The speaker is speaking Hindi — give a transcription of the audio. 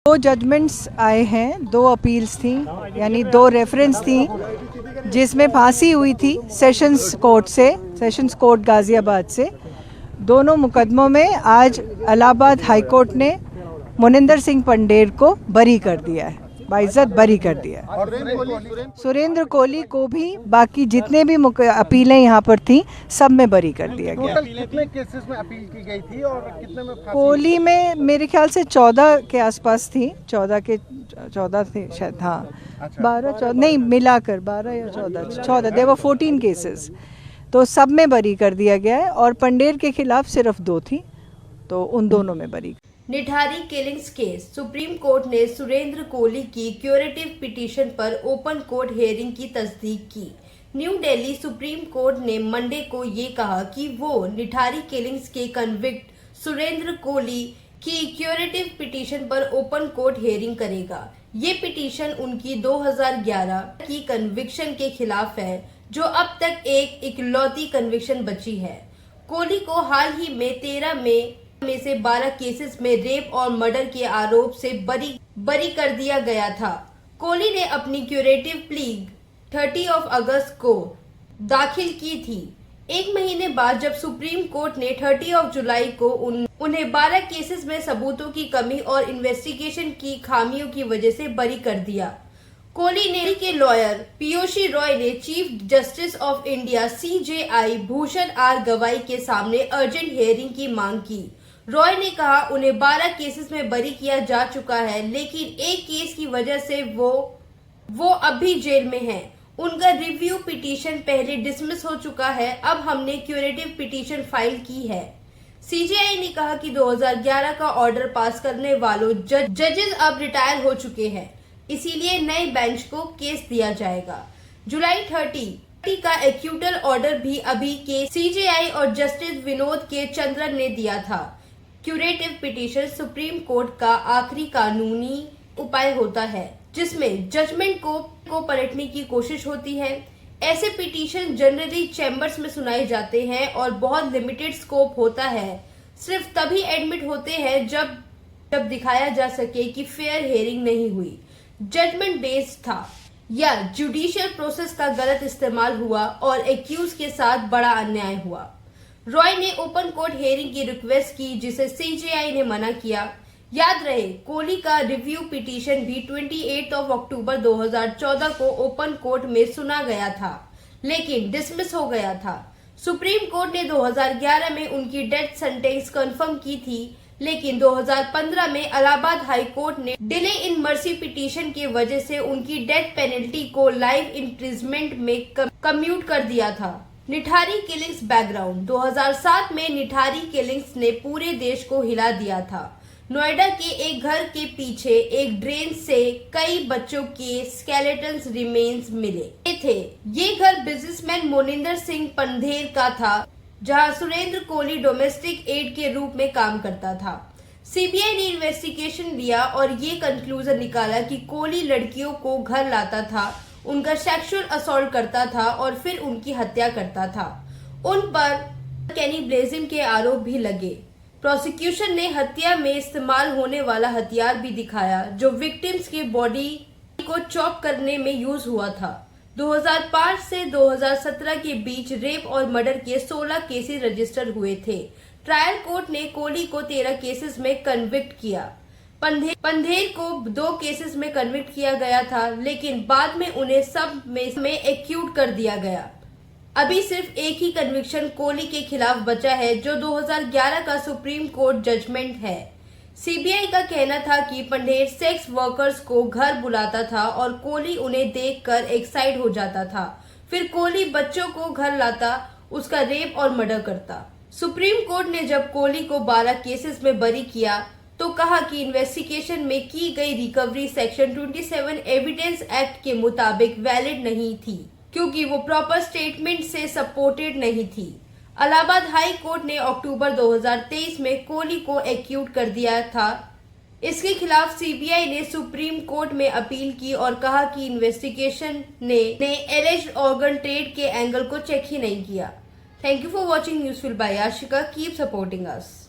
दो जजमेंट्स आए हैं, दो अपील्स थी, यानी दो रेफरेंस थी जिसमें फांसी हुई थी सेशंस कोर्ट गाजियाबाद से। दोनों मुकदमों में आज इलाहाबाद हाई कोर्ट ने मोनिंदर सिंह पंडेर को बरी कर दिया है, बाइज्जत बरी कर दिया है। सुरेंद्र कोहली को भी बाकी जितने भी अपीलें यहाँ पर थी सब में बरी कर दिया गया। कितने केसेस में अपील की गई थी और कितने में फांसी? कोहली में मेरे ख्याल से 14 के आसपास थी, 14 थे शायद, हाँ। अच्छा। 12 नहीं, मिलाकर 12 या 14 देवर 14 केसेस, तो सब में बरी कर दिया गया है। और पंडेर के खिलाफ सिर्फ 2 थी, तो उन दोनों में बरी। Nithari killings case, supreme court ने सुरेंद्र कोहली की क्यूरेटिव पिटीशन पर ओपन कोर्ट हियरिंग की तस्दीक की। न्यू दिल्ली सुप्रीम कोर्ट ने मंडे को ये कहा कि वो निठारी किलिंग्स के कन्विक्ट सुरेंद्र कोहली की क्यूरेटिव पिटीशन पर ओपन कोर्ट हियरिंग करेगा। ये पिटीशन उनकी 2011 की कन्विक्शन के खिलाफ है, जो अब तक एक इकलौती कन्विक्शन बची है। कोहली को हाल ही में 13 में से 12 केसेस में रेप और मर्डर के आरोप से बरी कर दिया गया था। कोहली ने अपनी क्यूरेटिव प्ली 30 अगस्त को दाखिल की थी। एक महीने बाद जब सुप्रीम कोर्ट ने 30 जुलाई को उन्हें 12 केसेस में सबूतों की कमी और इन्वेस्टिगेशन की खामियों की वजह से बरी कर दिया। कोहली ने के लॉयर पीयूष रॉय ने chief justice of India CJI Bhushan R Gavai के सामने अर्जेंट हियरिंग की मांग की। रॉय ने कहा उन्हें 12 केसेस में बरी किया जा चुका है, लेकिन एक केस की वजह से वो अब भी जेल में हैं। उनका रिव्यू पिटीशन पहले डिसमिस हो चुका है, अब हमने क्यूरेटिव पिटीशन फाइल की है। CJI ने कहा कि 2011 का ऑर्डर पास करने वालों जजेस अब रिटायर हो चुके हैं, इसीलिए नए बेंच को केस दिया जाएगा। जुलाई 30 का एक्यूटल ऑर्डर भी अभी के CJI और जस्टिस विनोद के चंद्रन ने दिया था। क्यूरेटिव पिटीशन सुप्रीम कोर्ट का आखिरी कानूनी उपाय होता है, जिसमें जजमेंट को पलटने की कोशिश होती है। ऐसे पिटीशन जनरली चैम्बर्स में सुनाए जाते हैं और बहुत लिमिटेड स्कोप होता है। सिर्फ तभी एडमिट होते हैं जब दिखाया जा सके कि फेयर हियरिंग नहीं हुई, जजमेंट बेस्ड था, या जुडिशियल प्रोसेस का गलत इस्तेमाल हुआ और एक्यूज के साथ बड़ा अन्याय हुआ। रॉय ने ओपन कोर्ट हियरिंग की रिक्वेस्ट की, जिसे CJI ने मना किया। याद रहे, कोहली का रिव्यू पिटीशन भी 28 अक्टूबर 2014 को ओपन कोर्ट में सुना गया था, लेकिन डिसमिस हो गया था। सुप्रीम कोर्ट ने 2011 में उनकी डेथ सेंटेंस कंफर्म की थी, लेकिन 2015 में इलाहाबाद हाई कोर्ट ने डिले इन मर्सी पिटीशन की वजह से उनकी डेथ पेनल्टी को लाइफ इम्प्रिजमेंट में कम्यूट कर दिया था। निठारी किलिंग्स बैकग्राउंड 2007 में निठारी किलिंग्स ने पूरे देश को हिला दिया था। नोएडा के एक घर के पीछे एक ड्रेन से कई बच्चों के स्केलेटन्स रिमेन्स मिले थे। ये घर बिजनेसमैन मोनिंदर सिंह पंडेर का था, जहां सुरेंद्र कोहली डोमेस्टिक एड के रूप में काम करता था। CBI ने इन्वेस्टिगेशन लिया और ये कंक्लूजन निकाला कि कोहली लड़कियों को घर लाता था, उनका सेक्सुअल असॉल्ट करता था और फिर उनकी हत्या करता था। उन पर कैनिबलिज्म के आरोप भी लगे। प्रोसिक्यूशन ने हत्या में इस्तेमाल होने वाला हथियार भी दिखाया, जो विक्टिम्स के बॉडी को चॉप करने में यूज हुआ था। 2005 से 2017 के बीच रेप और मर्डर के 16 केसेस रजिस्टर हुए थे। ट्रायल कोर्ट ने कोहली को 13 केसेस में कन्विक्ट किया। पंडेर को 2 केसेस में कन्विक्ट किया गया था, लेकिन बाद में उन्हें सब में एक्यूट कर दिया गया। अभी सिर्फ एक ही कन्विक्शन कोहली के खिलाफ बचा है, जो 2011 का सुप्रीम कोर्ट जजमेंट है। CBI का कहना था कि पंडेर सेक्स वर्कर्स को घर बुलाता था और कोहली उन्हें देखकर एक्साइट हो जाता था। फिर कोहली बच्चों को घर लाता, उसका रेप और मर्डर करता। सुप्रीम कोर्ट ने जब कोहली को 12 केसेस में बरी किया, तो कहा कि इन्वेस्टिगेशन में की गई रिकवरी सेक्शन 27 एविडेंस एक्ट के मुताबिक वैलिड नहीं थी, क्योंकि वो प्रॉपर स्टेटमेंट से सपोर्टेड नहीं थी। इलाहाबाद हाई कोर्ट ने अक्टूबर 2023 में कोहली को एक्यूट कर दिया था। इसके खिलाफ CBI ने सुप्रीम कोर्ट में अपील की और कहा कि इन्वेस्टिगेशन ने एलिज्ड ऑर्गन ट्रेड के एंगल को चेक ही नहीं किया। Thank you for watching Newsful by Ashika. Keep supporting us.